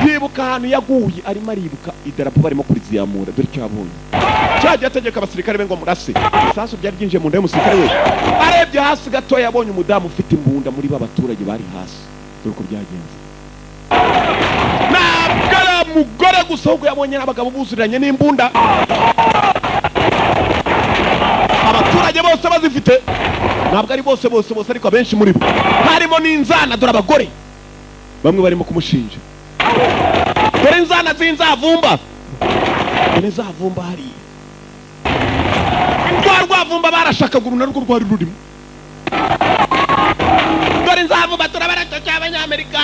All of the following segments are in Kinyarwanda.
yibuka ahantu yaguye arimo aribuka idarapo barimo kuriziyamura dore icyo yabonye cyagiye ategeka abasirikare be ngo murase isasu byari byinjiye mu nda y'umusirikare we arebye hasi gato yabonye umudamu ufite imbunda muri b'abaturage bari hasi dore uko byagenze ntabwo ari umugore gusa ahubwo yabonye n'abagabo buzuriranye n'imbunda abaturage bose bazifite ntabwo ari bose ariko abenshi muri bo harimo n'inzana dore abagore bamwe barimo kumushinja dore inzana z'inzavumba dore zavumba hariya rwavumba barashakaga narwo rwari rurimo dore inzavumba turabarata cy'abanyamerika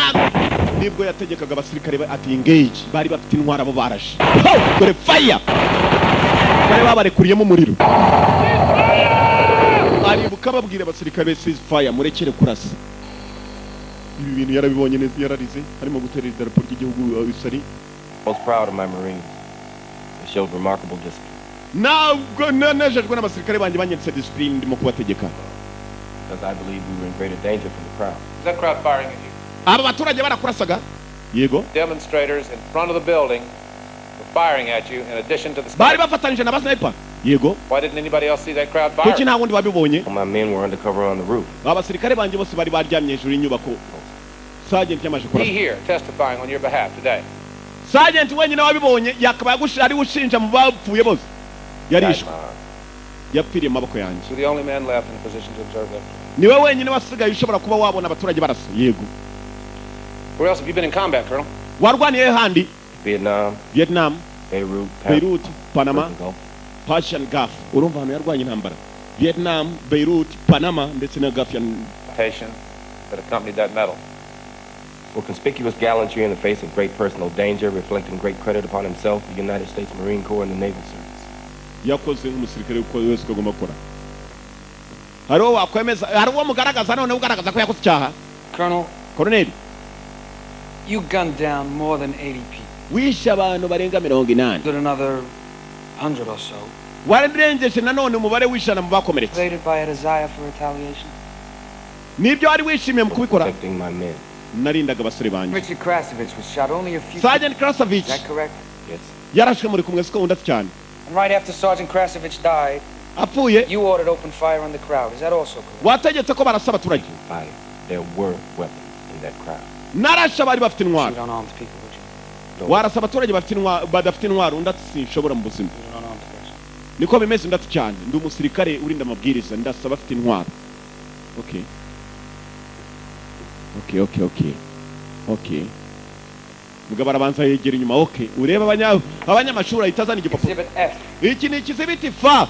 nibwo yategekaga abasirikare ati engage bari bafite intwara abo barashe dore fire bari babarekuriyemo umuriro aribuka babwira abasirikare cease fire murekere kurasa ibi bintu yarabibonye neza yararize harimo gutera idarapo ry'igihugu isari. I was proud of my Marines. They showed remarkable discipline. Nejejwe n'abasirikare banjye banyetse discipline ndimo kubategeka. Because I believe we were in greater danger from the crowd. Is that crowd firing at you? Aba baturage barakurasaga. Yego. Demonstrators in front of the building were firing at you in addition to the bari bafatanyije na basniper. Yego. Why didn't anybody else see that crowd firing? Kuki nta wundi babibonye? My men were undercover on the roof. Abasirikare banjye bose bari baryamye hejuru y'inyubako. Sergeant yamaje kurasa. He here testifying on your behalf today. Sergeant wenyine wabibonye yakaba ari ushinja mu bapfuye bose. Yarishwe. Yapfiriye mu maboko yanjye. You're the only man left in a position to observe that. Niwe wenyine wasigaye ushobora kuba wabona abaturage barasa. Yego. Where else have you been in combat, Colonel? Warwaniye handi? Vietnam, Beirut, Panama, Persian Gulf. Urumva hano yarwanye intambara. Vietnam, Beirut, Panama ndetse na Gulf. That accompanied that medal. For conspicuous gallantry in the face of great personal danger, reflecting great credit upon himself, the United States Marine Corps and the Naval Service. Yakoze nk'umusirikare uko wese agomba gukora. Hariho wakwemeza, hariho mugaragaza none ugaragaza ko yakoze icyaha. Colonel, you gunned down more than 80 people. Wishe abantu barenga 80. Did another 100 or so. Warengeje nanone umubare wishana mu bakomeretse. Invaded by a desire for retaliation. Nibyo wari wishimiye mu kubikora. Protecting my men. Narindaga abasore banjye. Richard Krasovich was shot only a few. Sergeant Krasovich. Is that correct? Yes. Yarashwe muri kumwe siko undati cyane. And right after Sergeant Krasovich died, apfuye, you ordered open fire on the crowd. Is that also correct? Wategetse ko barasa abaturage. There were weapons in that crowd. Narasha bari bafite intwaro. You don't armed people, would you? Warasa abaturage bafite intwaro badafite intwaro undati sinshobora mu buzima. Niko bimeze undati cyane. Ndi umusirikare urinda amabwiriza ndasaba bafite intwaro. Okay. Mugabo arabanza yegera inyuma. Okay. Ureba abanyamashuri ahitazana igipapuro. Iki ni ikizibiti fa.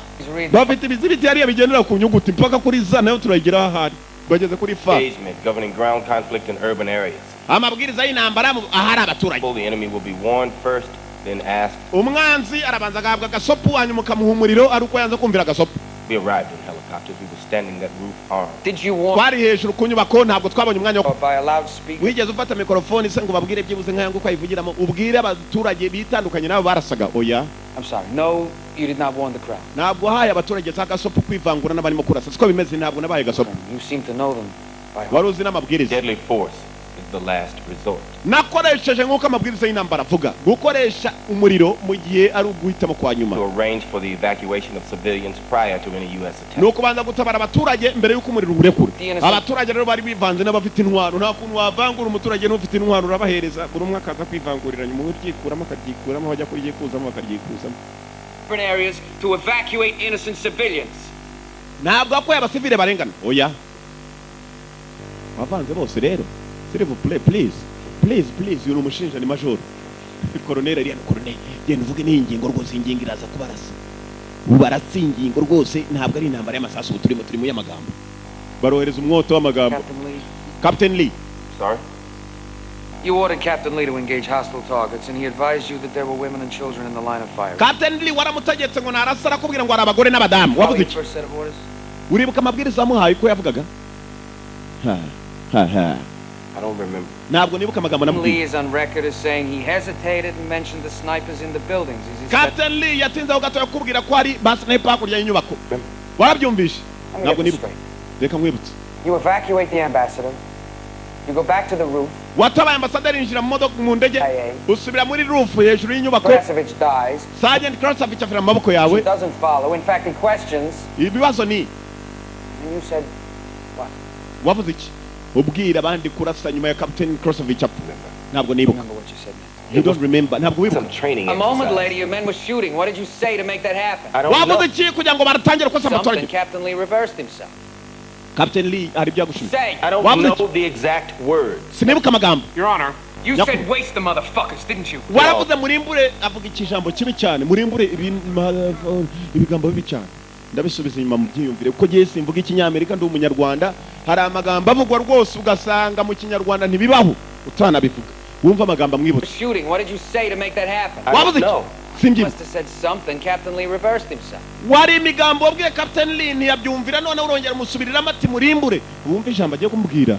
Bafite ibizibiti hariya bigendera ku nyuguti mpaka kuri za nayo turagira ahari. Bageze kuri fa. Governing ground conflict in urban areas. Amabwiriza y'intambara ahari abaturage. The enemy will be warned first, then asked. Umwanzi arabanza agahabwa agasopu hanyuma kamuha umuriro ari uko yanze kumvira agasopu. We arrived in helicopters. We were standing that roof armed. Did you warn? Twari hejuru ku nyubako ntabwo twabonye umwanya wo. By a loudspeaker. Wigeze ufata mikrofone se ngo babwire byibuze nk'ayangu ko ayivugiramo ubwire abaturage bitandukanye nabo barasaga oya. I'm sorry. No, you did not warn the crowd. Ntabwo haye abaturage agasopu kwivangura n'abarimo kurasa siko bimeze ntabwo nabaye agasopu. You seem to know them by heart. Waruzi n'amabwiriza. Deadly force is the last resort. Nakoresheje nk'uko amabwiriza y'intambara avuga gukoresha umuriro mu gihe ari uguhitamo kwa nyuma. To arrange for the evacuation of civilians prior to any US attack. Nuko banza gutabara abaturage mbere y'uko umuriro urekura. Abaturage rero bari bivanze n'abafite intwaro nta kuntu wavangura umuturage n'ufite intwaro urabahereza buri umwe akaza kwivangurira nyuma uryikuramo akabyikuramo bajya kuryikuzamo bakaryikuzamo. Different areas to evacuate innocent civilians. Ntabwo akoye abasivile barengana oya. Bavanze bose rero. S'il vous plaît, please, yuri umushinja ni major. Colonel ari hano colonel. Genda uvuge n'ingingo rwose ingingo iraza kubarasa. Ubaratse ingingo rwose ntabwo ari intambara y'amasasu turimo mu y'amagambo. Barohereza umwoto w'amagambo. Captain Lee. Sorry? You ordered Captain Lee to engage hostile targets and he advised you that there were women and children in the line of fire. Captain Lee waramutegetse ngo narasa arakubwira ngo ari abagore n'abadamu. Wavuze iki? Uribuka amabwiriza amuhaye ko yavugaga? I don't remember. Ntabwo nibuka amagambo namubwiye. Lee is on record as saying he hesitated and mentioned the snipers in the buildings. Captain Lee yatinze aho gato yakubwira ko ari ba sniper hakurya y'inyubako. Warabyumvishe? Ntabwo nibuka. Reka nkwibutse. You evacuate the ambassador. You go back to the roof. watabaye ambasaderi yinjira mu ndege usubira muri roof hejuru y'inyubako. Krasavich dies. Sergeant Krasavich afira mu maboko She yawe. doesn't follow. In fact, he questions. Ibibazo ni And you said, what? wavuze iki? Ubwira abandi kurasa nyuma ya Captain Krasavich apfa. Ntabwo nibuka. Remember what you said next. You don't remember. Ntabwo wibuka. Some training A moment exercise. later, your men were shooting. What did you say to make that happen? I don't know. wavuze iki kugira ngo baratangire kosa Something. abaturage? Captain Lee reversed himself. Captain Lee ari byagushimye. Say. I don't Wavuze know the exact words. sinibuka amagambo. Your Honor. You Yep. said waste the motherfuckers, didn't you? waravuze murimbure avuga ikijambo kibi cyane murimbure ibigambo bibi cyane ndabisubiza inyuma mu byiyumvire kuko giye simvuga ikinyamerika ndi umunyarwanda hari amagambo avugwa rwose ugasanga mu kinyarwanda ntibibaho utanabivuga wumva amagambo amwibutse. Shooting. What did you say to make that happen? I don't wavuze iki? know. Simbyina. Must have said something. Captain Lee reversed himself. wari imigambo wabwiye Captain Lee ntiyabyumvira none urongera musubiriramo ati murimbure wumva ijambo agiye kumubwira.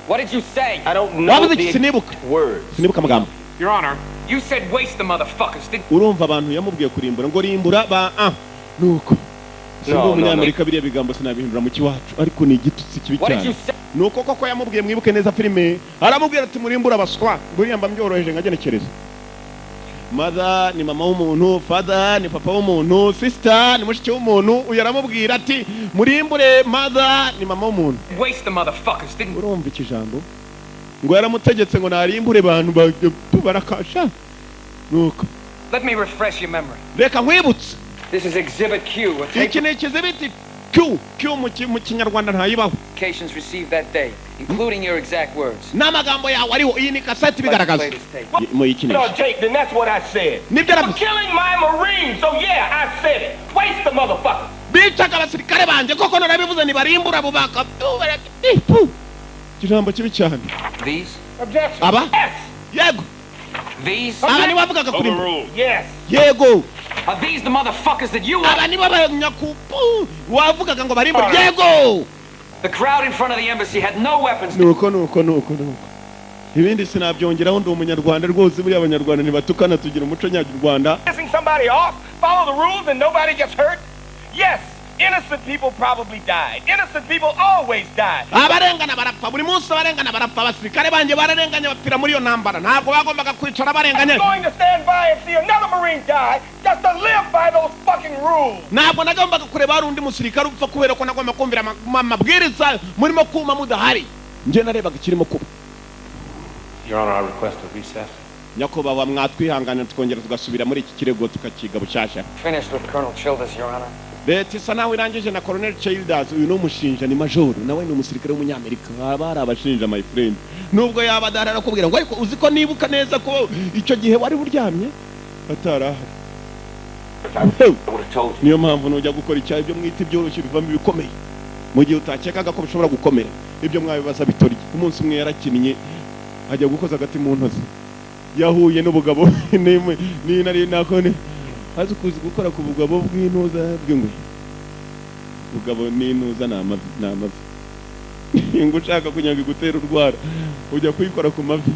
What did you say? I don't know wavuze the iki? sinibuka words. sinibuka amagambo. Your Honor. You said waste the motherfuckers, didn't urumva abantu yamubwiye kurimbura ngo rimbura ba nuko simba No, umunyamerika biriya bigambo sinabihindura mu kiwacu ariko ni igitutsi kibi What did you cyane. say? nuko koko yamubwiye mwibuke neza filime aramubwira ati murimbura abaswa buriya mba mbyoroheje nkagenekereza. Mother ni mama w'umuntu, father ni papa w'umuntu, sister ni mushiki w'umuntu, uyu aramubwira ati murimbure mother ni mama w'umuntu. Waste the motherfuckers, didn't you? urumva iki jambo ngo yaramutegetse ngo narimbure abantu barakasha nuko Let me refresh your memory. reka nkwibutse This is Exhibit Q. A tape iki ni ikizibiti Q mu kinyarwanda ntayibaho applications received that day, including your exact words. n'amagambo yawe ariho iyi ni kaseti bigaragaza Let's play this tape. mu No, yikinisha Jake, then that's what I said. nibyo For aravuze killing my Marines, so yeah, I said it. Waste the motherfucker. bicaga abasirikare banjye koko narabivuze ntibarimbura abo baka ijambo kibi cyane. These? Objection. aba Yes. yego These? aba nibo bavugaga kuri Yes. yego Are these the motherfuckers that you aba want? nibo abanyakupu wavugaga ngo barimbure yego. The crowd in front of the embassy had no weapons. nuko ibindi sinabyongeraho ndi umunyarwanda rwose buriya abanyarwanda ntibatukana tugira umuco nyarwanda. Pissing somebody off, follow the rules, and nobody gets hurt? Yes. Innocent people probably died. Innocent people always die. abarengana barapfa buri munsi abarengana barapfa abasirikare banjye bararenganye bapfira muri iyo ntambara ntabwo bagombaga kwicara barenganye. I'm going to stand by and see another Marine die just to live by those fucking rules. ntabwo nagombaga kureba hari undi musirikare upfa kubera ko nagomba kumvira amabwiriza murimo kuma mudahari njye narebaga ikirimo kuba. Your Honor, I request a recess. nyakubahwa mwatwihanganira tukongera tugasubira muri iki kirego tukakiga bushyashya. Finished with Colonel Childers, Your Honor. leta isa naho irangije na Colonel Childers uyu ni umushinja ni majoro nawe ni umusirikare w'umunyamerika haba hari abashinja my friend nubwo yaba adahari arakubwira ngo ariko uzi ko nibuka neza ko icyo gihe wari buryamye atarahari. niyo mpamvu nujya gukora icyaha ibyo mwita ibyoroshye bivamo ibikomeye mu gihe utakekaga ko bishobora gukomera ibyo mwabibaza bitorye. umunsi umwe yarakinnye ajya gukoza agati mu ntozi yahuye n'ubugabo nari nakone azi kuzi gukora ku bugabo bw'intuza bw'ingwe ubugabo n'intuza ni amavi ngo ushaka kugira ngo igutera urwara ujya kuyikora ku mavi.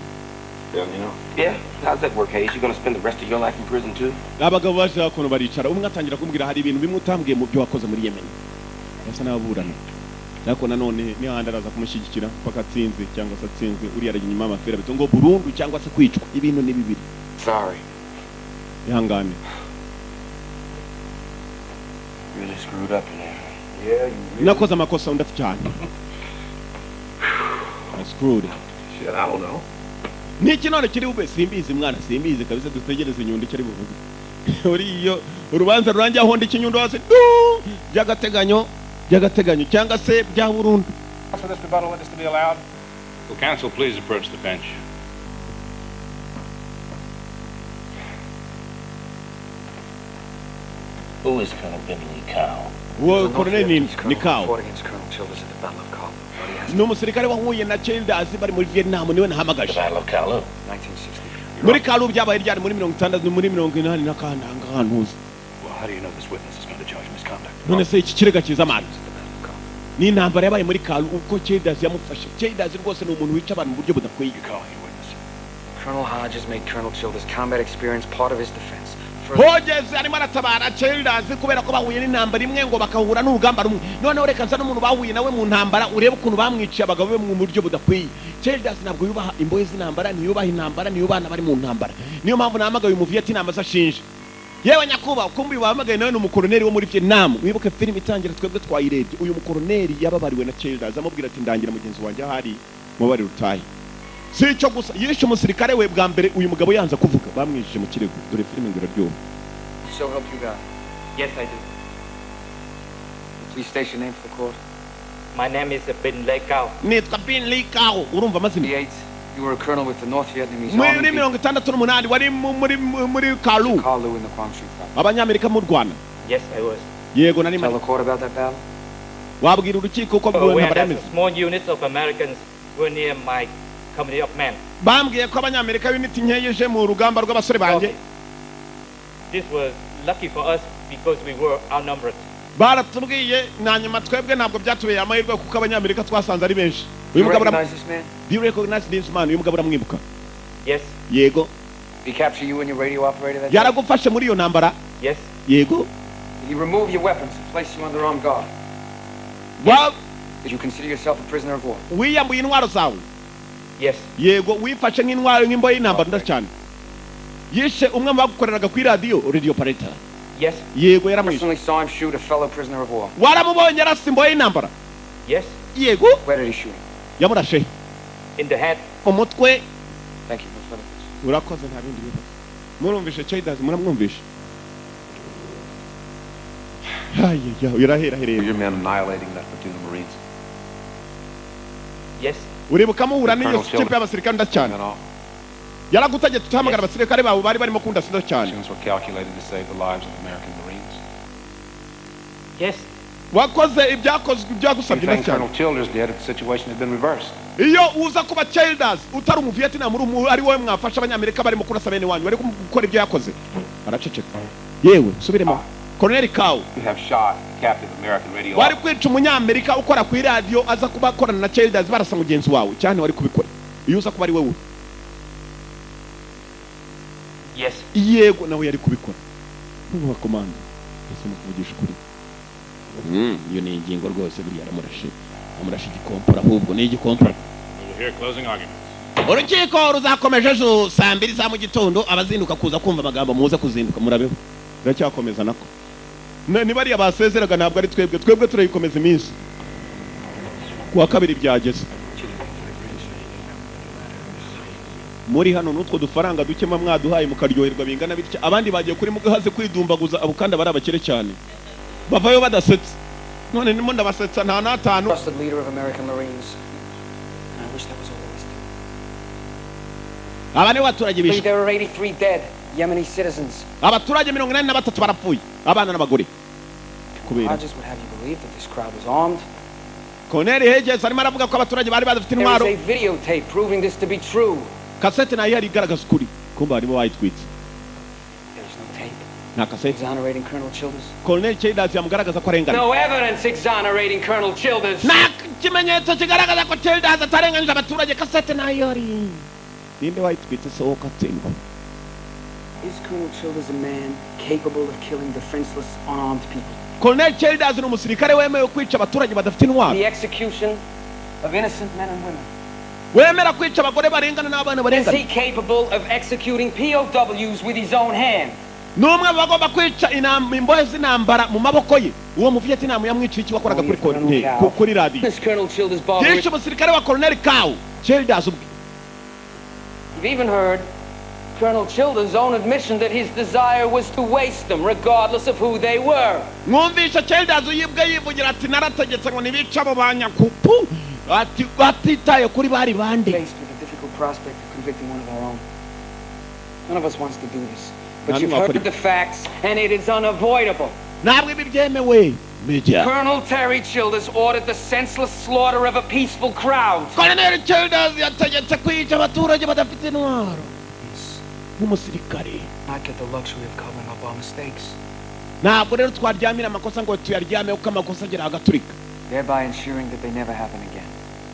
Yeah, how's that work, Hayes? You gonna spend the rest of your life in prison too? abagabo bashaka ukuntu baricara umwe atangira kumbwira hari ibintu bimwe utambwiye mu byo wakoze muri Yemen basa n'ababurana ariko nanone nihandi araza kumushyigikira paka atsinze cyangwa se atsinzwe uriya arajya inyuma y'amafera bito ngo burundu cyangwa se kwicwa ibintu ni bibiri. Sorry. ihangane. Really screwed up in there. Yeah, you really... nakoze amakosa undi afite cyane. I screwed. Shit, I don't know. niki none kiri bube simbizi mwana simbizi kabisa dutegereze inyundo cyari buvuge uriyo urubanza rurangiye aho ndi kinyundo hasi byagateganyo cyangwa se bya burundu. For this rebuttal witness to be allowed. Will counsel please approach the bench? Who is Colonel Bentley Cow? uwo Colonel ni Kao Fought against Colonel Childers at the Battle of Kalo. What he has ni umusirikare wahuye na Childers bari muri Vietnam niwe The nahamagaje. Battle of Kalo. 1960. muri Kalu byabaye ryari muri 60 muri 80 n'akandanga ahantuza. Well, how do you know this witness is going to charge misconduct? none se iki kirega kiza amana The Battle of Kalo. ni intambara yabaye muri Kalu uko Childers yamufashe. Childers rwose ni umuntu wica abantu mu buryo budakwiye. You're calling your witness. Colonel Hodges made Colonel Childers' combat experience part of his defense. hogeze arimo aratabara Childers kubera ko bahuye n'intambara imwe ngo bakahura n'urugamba rumwe noneho reka nza n'umuntu bahuye nawe mu ntambara urebe ukuntu bamwiciye abagabo be mu buryo budakwiye. Childers ntabwo yubaha imbohe z'intambara, ntiyubaha intambara, ntiyubana bari mu ntambara. Niyo mpamvu nahamagaye mu Vietnam asashinje. Yewe nyakuba kumbi bahamagaye nawe n'umukoroneri wo muri Vietnam. Wibuke film itangira twebwe twayirebye. Uyu mukoroneri yababariwe na Childers amubwira ati ndangira mugenzi wanjye ahari mubari rutayi. Si icyo gusa yishe umusirikare we bwa mbere uyu mugabo yanza kuvuga bamwijije mu kirego. Dore film ngiro ryo. So help you God. Yes, I do. Please state your name for the court. My name is Bin Lê Cao. Nitwa Bin Lê Cao. Urumva amazina? You were a colonel with the North Vietnamese muri Army. 68 wari muri Kalu. Kalu in the Quang Street fight. Abanyamerika mu Rwanda. Yes, I was. Yego nari Tell the court about that battle. wabwira urukiko ko When small units of Americans were near my company of men. bambwiye ko abanyamerika unit nkeyeje mu rugamba rw'abasore banjye. This was lucky for us because we were outnumbered. baratubwiye na nyuma twebwe ntabwo byatubeye amahirwe kuko abanyamerika twasanze ari benshi. Do you recognize this man? Do you recognize this man? Uyu mugabo uramwibuka? Yes. Yego. Did he capture you and your radio operator that day? yaragufashe muri iyo ntambara? Yes. Yego. Did he remove your weapons and place you under armed guard? Did you consider yourself a prisoner of war? wiyambuye intwaro zawe? Yes. Yego wifashe nk'intwaro nk'imbohe y'intambara ndacyane. Yishe umwe mu bagukoreraga kuri radio operator? Yes. Yego Personally yaramwishe. saw him shoot a fellow prisoner of war. waramubonye arasa imbohe y'intambara? Yes. Yego. Where did he shoot him? yamurashe In the head. umutwe. Thank you. No further questions. urakoze nta bindi bibazo. murumvishe Childers muramwumvishe? irahera herera. Your men annihilating that platoon of Marines. Yes. uribuka muhura n'iyo Colonel kipe y'abasirikare ndacyane? And all. yaragutegetse tuhamagara abasirikare bawe bari barimo kunda sindo cyane. Actions were calculated to save the lives of American Marines. Yes. wakoze ibyakozwe ibyagusabye Anything ndacyane. Colonel Childers did if the situation had been reversed. iyo uza kuba Childers utari mu Vietnam ari wowe mwafasha abanyamerika barimo kurasa bene wanyu bari gukora ibyo yakoze araceceka. yewe subiremo. Colonel Cao You have shot captive American radio wari officer. kwica umunyamerika ukora ku radio aza kuba akorana na Childers barasa mugenzi wawe cyane wari kubikora iyo uza kuba ari wowe? Yes. yego nawe yari kubikora. Nuba komanda ese mukuvugisha ukuri. iyo ni ingingo rwose buri amurashe igikompora ahubwo ni igikompora. urukiko ruzakomeje ejo saa 2 za mu gitondo abazinduka kuza kumva amagambo muze kuzinduka murabeho biracyakomeza nako niba ari abasezeraga ntabwo ari twebwe turayikomeza iminsi kuwa kabiri byageze muri hano n'utwo dufaranga dukema mwaduhaye mukaryoherwa bingana bityo abandi bagiye kuri mugahaze kwidumbaguza abo kandi bari abakire cyane bavayo badasetse none nimo ndabasetsa nta natanu. Trusted leader of American Marines. And I wish that was all there was to it. abane baturage bishe. There were 83 dead Yemeni citizens. abaturage 83 barapfuye abana n'abagore kubera Hodges would have you believe that this crowd was armed. Colonel Hedges arimo aravuga ko abaturage bari badafite There is intwaro. a videotape proving this to be true. Kasete nayo yari igaragaza ukuri kumba harimo bayitwitse. There is no tape nta kasete. exonerating Colonel Childers. Colonel Childers yamugaragaza ko arengana. No evidence exonerating Colonel Childers. nta kimenyetso kigaragaza ko Childers atarenganyije abaturage. Kasete nayo yari ninde wayitwitse sohoka tsemba. Is Colonel Childers a man capable of killing defenseless, unarmed people? Colonel Childers ni umusirikare wemewe kwica abaturage badafite intwaro. The execution of innocent men and women. wemera kwica abagore barengana n'abana Is barengana. he capable of executing POWs with his own hand? n'umwe bagomba kwica imbohe z'intambara mu maboko ye. uwo mu Vietnam yamwiciye iki wakoraga kuri radio. This Colonel Childers barbarous. yishe umusirikare wa Colonel Cao. Childers ubwe. You've even heard Colonel Childers' own admission that his desire was to waste them, regardless of who they were. mwumvisha Childers uyibwe yivugira ati narategetse ngo nibice abo banyakupu ati batitaye kuri bari bande. Faced with the difficult prospect of convicting one of our own. None of us wants to do this. But None you've of us heard could- the facts, and it is unavoidable. ntabwo ibi byemewe. Media. Colonel Terry Childers ordered the senseless slaughter of a peaceful crowd. Colonel Childers yategetse kwica abaturage badafite intwaro. nk'umusirikare. Not get the luxury of covering up our mistakes, ntabwo rero twaryamira amakosa ngo tuyaryameho ko amakosa agera agaturika thereby ensuring that they never happen again.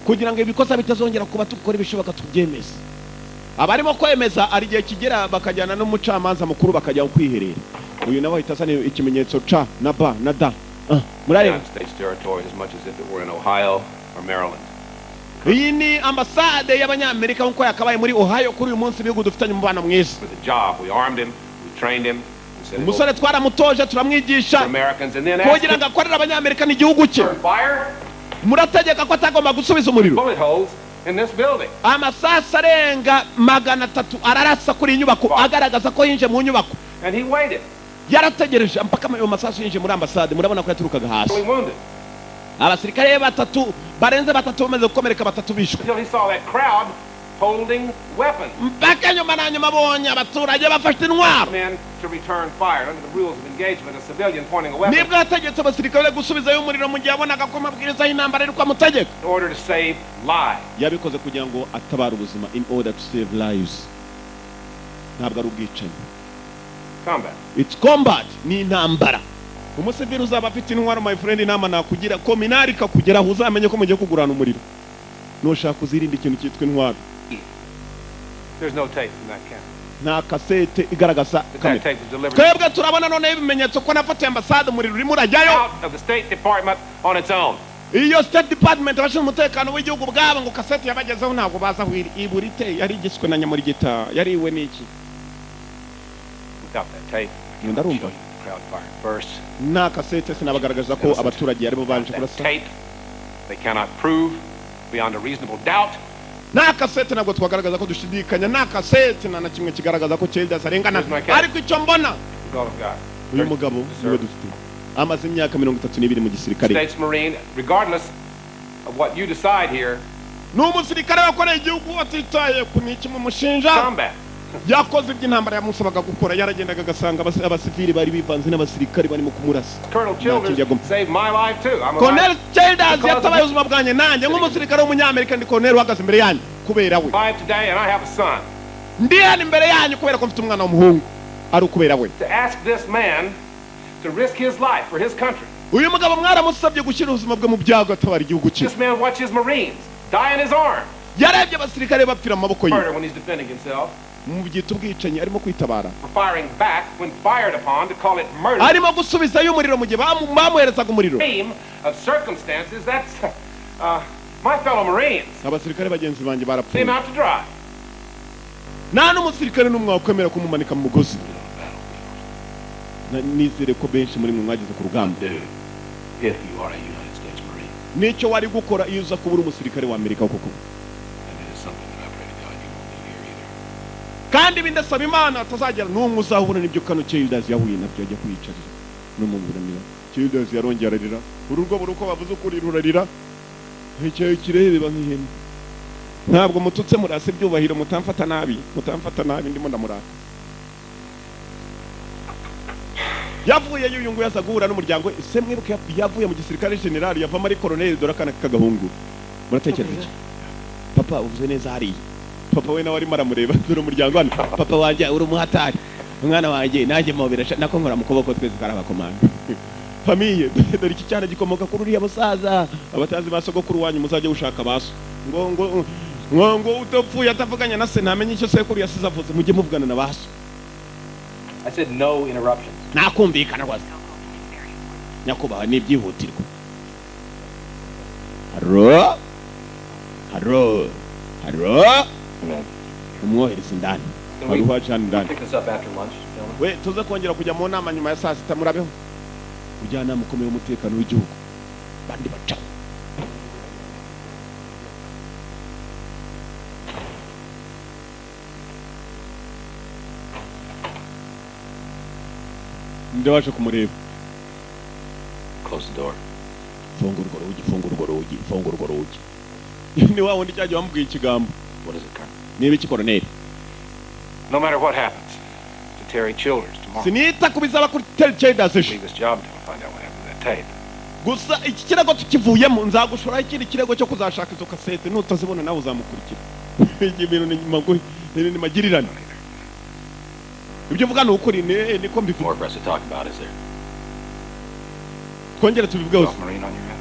kugira ngo ibikosa bitazongera kuba tukora ibishoboka tubyemeze. abarimo kwemeza ari gihe kigera bakajyana n'umucamanza mukuru bakajya kwiherera. Uyu nawe ahita azana ikimenyetso ca na ba na da. Murareba. United States territory as much as if it were in Ohio or Maryland. Iyi ni ambasade y'abanyamerika nkuko yakabaye muri Ohio kuri uyu munsi ibihugu dufitanye umubano mwiza. For the job, we armed him, we trained him. Umusore twaramutoje turamwigisha kugira ngo akorere abanyamerika n'igihugu cye. Murategeka ko atagomba gusubiza umuriro. Amasasu arenga 300 ararasa kuri inyubako agaragaza ko yinje mu nyubako. Yarategereje mpaka ayo masasu yinje muri ambasade, murabona ko yaturukaga hasi. Abasirikare 3 barenze 3 bamaze gukomereka 3 bishwe. Holding weapons. Mpaka nyuma na nyuma bonye abaturage bafashe intwaro. Men to return fire under the rules of engagement, a civilian pointing a weapon. Nibwo yategetse abasirikare gusubizayo umuriro mu gihe abonaga ko amabwiriza y'intambara ari kwamutegeka. In order to save lives. Yabikoze kugira ngo atabara ubuzima, in order to save lives. Ntabwo ari ubwicanyi. Combat. It's combat, ni intambara. Umusivili uzaba afite intwaro, my friend, inama nakugira ko minari kakugera uzamenye ko mugiye kugurana umuriro. Nushaka kuzirinda ikintu cyitwa intwaro. There's no tape in that camera. Na kasete igaragaza kamera. Twebwe turabona none ibimenyetso ko nafatiye ambasade umuriro urimo urajyayo. Out of the State Department on its own. Iyo State Department bashinzwe umutekano w'igihugu bwabo ngo kasete yabagezeho ntabwo baza hwiri iburite yari igiswe na nyamurigita yari iwe niki. Without that tape. Ndarumva. Crowd fired first. Na kasete sinabagaragaza ko abaturage yari bo banje kurasa. They cannot prove beyond a reasonable doubt. Na kasete nabwo twagaragaza ko dushidikanya, na kasete na kimwe kigaragaza ko Childers arengana. Ariko icyo mbona uyu mugabo niwe dufite amaze imyaka 32 mu gisirikare. States Marine, regardless of what you decide here, n'umusirikare wakoreye igihugu atitaye ku niki mu mushinja. Combat. Yakoze iby'intambara yamusabaga gukora, yaragendaga agasanga abasivili bari bivanze n'abasirikare barimo kumurasa. Colonel Childers saved my life too. Colonel Childers yatabaye ubuzima bwanjye nanjye nk'umusirikare w'umunyamerika ndi Colonel uhagaze imbere yanyu kubera we. Today and I have a son. Ndi hano imbere yanyu kubera ko mfite umwana w'umuhungu ari ukubera we. To ask this man to risk his life for his country. Uyu mugabo mwaramusabye gushyira ubuzima bwe mu byago atabara igihugu cye. This man watch his Marines die in his arms. Yarebye abasirikare bapfira mu maboko ye. When he's defending himself. Mu byita ubwicanyi arimo kwitabara. Firing back when fired upon to call it murder. Arimo gusubizayo umuriro mu gihe bamuherezaga umuriro. Of circumstances, that's my fellow Marines. Abasirikare bagenzi banjye barapfuye. Came out to dry. Nta n'umusirikare n'umwe wakwemera kumumanika mu mugozi. Nizere ko benshi muri mwe mwagize ku rugamba. If you are a United States Marine. Nicyo wari gukora iyo uza kubura umusirikare wa Amerika koko. Kandi bindasaba Imana atazagera n'umwe uzahura n'ibyo kano Childers yahuye nabyo ajya kwiyicarira no mu buramira. Childers yarongera arira urugo buruko bavuze ukuri rurarira icyo kireba nk'ihene. Ntabwo mututse murase byubahiro mutamfata nabi ndimo ndamuraka. Yavuye y'uyungu yaza guhura n'umuryango ese mwibuke yavuye mu gisirikare general yava muri colonel Dorakana kagahungu. Muratekereza iki? Papa uvuze neza hariya. Papa we nawe arimo aramureba dore umuryango hano. Papa wanjye uri umuhatari, umwana wanjye nanjye mubira nako nkora mu kuboko twese karabakomanda. Famille dore iki cyana gikomoka kuri uriya musaza, abatazi basogokuru wanyu muzajye gushaka baso ngo utapfuye atavuganya na se ntamenye icyo sekuru yasize avuze mujye muvugana na baso. I said no interruptions. Nakumvikana rwose nyakubaha n'ibyihutirwa. Haro umwohereza indani waruhaje hano indani. We tuze kongera kujya mu nama nyuma ya saa sita murabeho ujyana mukomeye w'umutekano w'igihugu bandi baca. Ndabasha kumureba. Close the door. Fungura urwo rugi. Ni wa wundi cyaje wambwiye ikigambo. What is it, Colonel? Niba iki Colonel? No matter what happens to Terry Childers tomorrow. Sinita kubizaba kuri Terry Childers. Leave this job until I find out what happened to that tape. Gusa iki kirego tukivuyemo nzagushora ikindi kirego cyo kuzashaka izo kasete nutazibona nawe uzamukurikira. Iki bintu ni magirirane. Ibyo vuga ni ukuri niko mbivuga. More for us to talk about, is there? Kongera tubivugeho. Marine on your ass.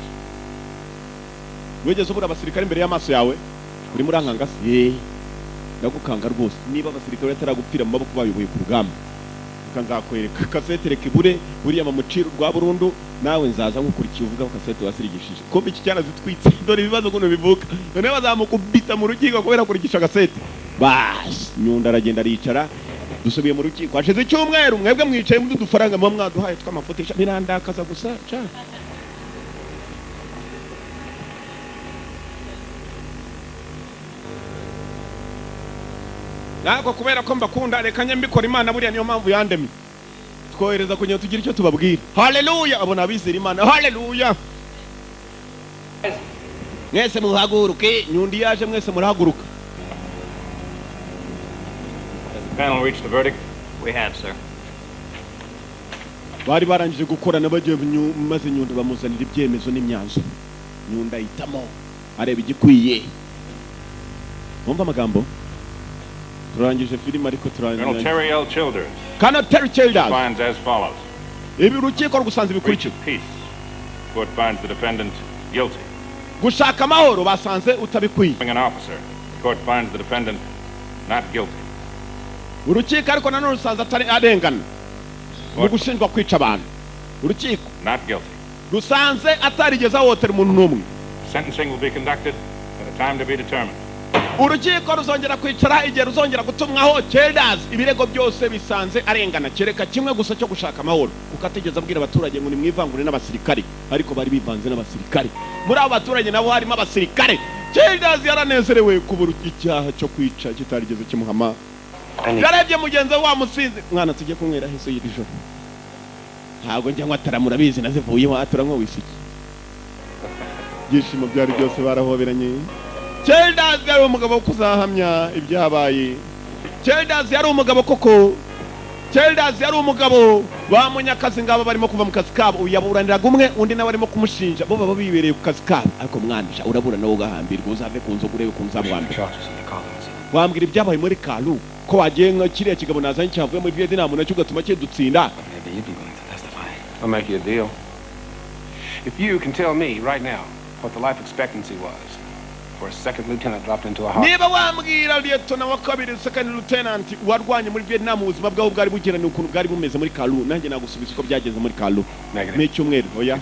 Wigeze ubura abasirikare imbere y'amaso yawe uri muri angangasi ndagukanga rwose niba abasirikare bataragupfira mu maboko bayoboye ku rugamba nzakwereka kasete reka ibure buriya bamucira rwa burundu nawe nzaza nkukurikiye uvuga ko kasete wasirigishije kumbe iki cyana zitwitse dore ibibazo kuno bivuka none bazamukubita mu rukiko kubera kurigisha kasete bas Nyundo aragenda aricara dusubiye mu rukiko hashize icyumweru mwebwe mwicaye mu dufaranga mu mwaduhaye tw'amafotisha birandakaza gusa cha nako kubera ko mbakunda reka nyambikora Imana buriya niyo mpamvu yandemi twohereza kugira tugira icyo tubabwira haleluya abona abizera Imana haleluya mwese muhaguruke Nyundo yaje mwese murahaguruka. Has the panel reached a verdict? We have, sir. bari barangije gukorana bagiye maze Nyundo bamuzanira ibyemezo n'imyanzuro Nyundo ahitamo areba igikwiye umva amagambo turangije filime ariko Colonel Terry L. Childers Colonel Terry Childers finds as follows. ibi urukiko rugusanze Breach bikurikira of peace. Court finds the defendant guilty. gushaka amahoro basanze utabikwiye An officer. Court finds the defendant not guilty. urukiko ariko nanone rusanze atari arengana mu gushinjwa kwica abantu urukiko Not guilty. rusanze atarigeze ahotera umuntu n'umwe. Sentencing will be conducted at a time to be determined. urukiko ruzongera kwicara igihe ruzongera gutumwaho Childers ibirego byose bisanze arengana kereka kimwe gusa cyo gushaka amahoro kuko atigeze abwira abaturage ngo nimwivangure n'abasirikare ariko bari bivanze n'abasirikare muri abo baturage nabo harimo abasirikare. Childers yaranezerewe kubura icyaha cyo kwica kitarigeze kimuhama yarebye mugenzi we wamusinze mwana tujye kumwera heso y'iri joro ntabwo njya nkatara murabizi nazivuyeho atura nko wisiki byishimo byari byose barahoberanye. Childers yari umugabo wo kuzahamya ibyabaye. Childers yari umugabo koko. Childers yari umugabo bamunyakazi ngabo barimo kuva mu kazi kabo uyaburaniraga umwe undi nawe arimo kumushinja bo baba bibereye ku kazi kabo ariko mwanisha urabura nawo gahambirwa uzave ku nzo kurebe ku nzabwambira wambwira ibyabaye muri Kalu ko wagiye nka kiriya kigabo nazanye cyavuye muri Vietnam nacyo gatuma cyedutsinda. I'll make you a deal. If you can tell me right now what the life expectancy was for a second lieutenant dropped into a hospital. Niba wambwira lieutenant wa kabiri second lieutenant warwanye muri Vietnam ubuzima bwaho bwari bugirana ukuntu bwari bumeze muri Kalu nanjye nagusubiza uko byageze muri Kalu. N'icyumweru oya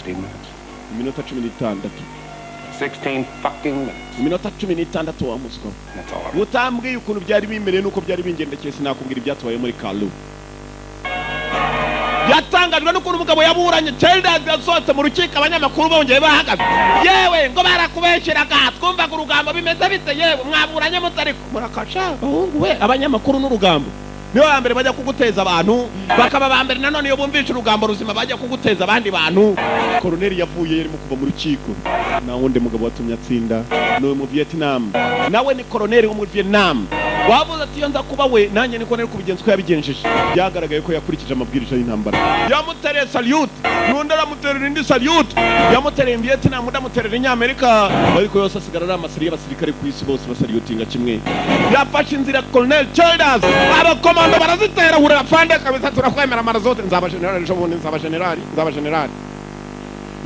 iminota 16 16 fucking minutes. Iminota 16 wa muswa. That's all. Utambwiye ukuntu byari bimereye nuko byari bingendekeye sinakubwira ibyatwaye muri Kalu. Yatangajwe n'ukuntu umugabo yaburanye Childers yasohotse mu rukiko abanyamakuru bongeye bahagaze yewe ngo barakubesheraga twumvaga urugambo bimeze bite yewe mwaburanye mutariko murakasha bahungu we abanyamakuru n'urugambo niyo bambere bajya kuguteza abantu bakaba bambere nanone iyo bumvisha urugambo ruzima bajya kuguteza abandi bantu. Colonel yavuye yarimo kuva mu rukiko na wundi mugabo watumye atsinda no mu Vietnam nawe ni Colonel wo mu Vietnam wavuze ati iyo nza kuba we nanjye niko nari kubigenza ko yabigenjeje byagaragaye ko yakurikije amabwiriza y'intambara yamutereye salute n'undi aramuterera indi salute yamutereye Vietnam ndamuterera Inyamerika ariko yose asigara ari amasiri y'abasirikare ku isi bose basalutinga kimwe yafashe inzira Colonel Childers abakomando barazitera hurira fande kabisa turakwemera mara zote nzaba general nzaba general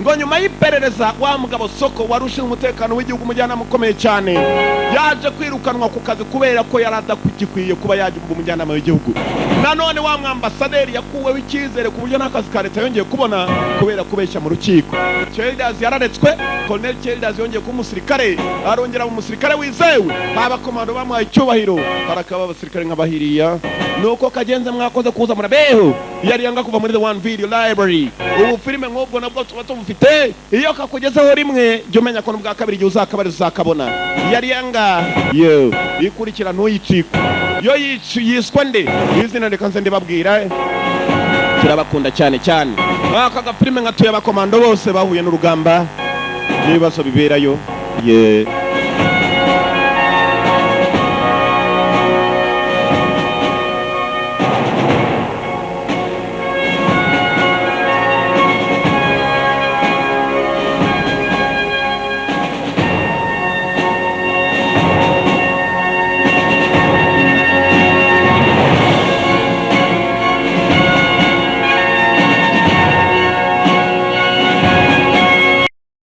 ngo nyuma y'iperereza wa mugabo Soko warushinzwe umutekano w'igihugu umujyanama ukomeye cyane yaje kwirukanwa ku kazi kubera ko yaradakwiye kuba yaje mu mujyanama w'igihugu. Nanone wa mwambasaderi yakuweho icyizere ku buryo n'akazi ka leta yongeye kubona kubera kubeshya mu rukiko. Childers yararetswe Colonel Childers yongeye kuba umusirikare arongera mu musirikare wizewe abakomando bamuhaye icyubahiro harakaba abasirikare nk'abahiriya nuko kagenze mwakoze kuza murabeho yari yanga kuva muri the one video library ubu filime nk'ubwo nabwo tuba tumufite iyo kakugezeho rimwe jya umenya ko n'ubwa kabiri igihe uzakabariza uzakabona yari yanga yo ikurikira ntuyicike yo yiswe nde izina reka nze ndibabwira turabakunda cyane cyane aka gafilime nkatuye abakomando bose bahuye n'urugamba n'ibibazo biberayo ye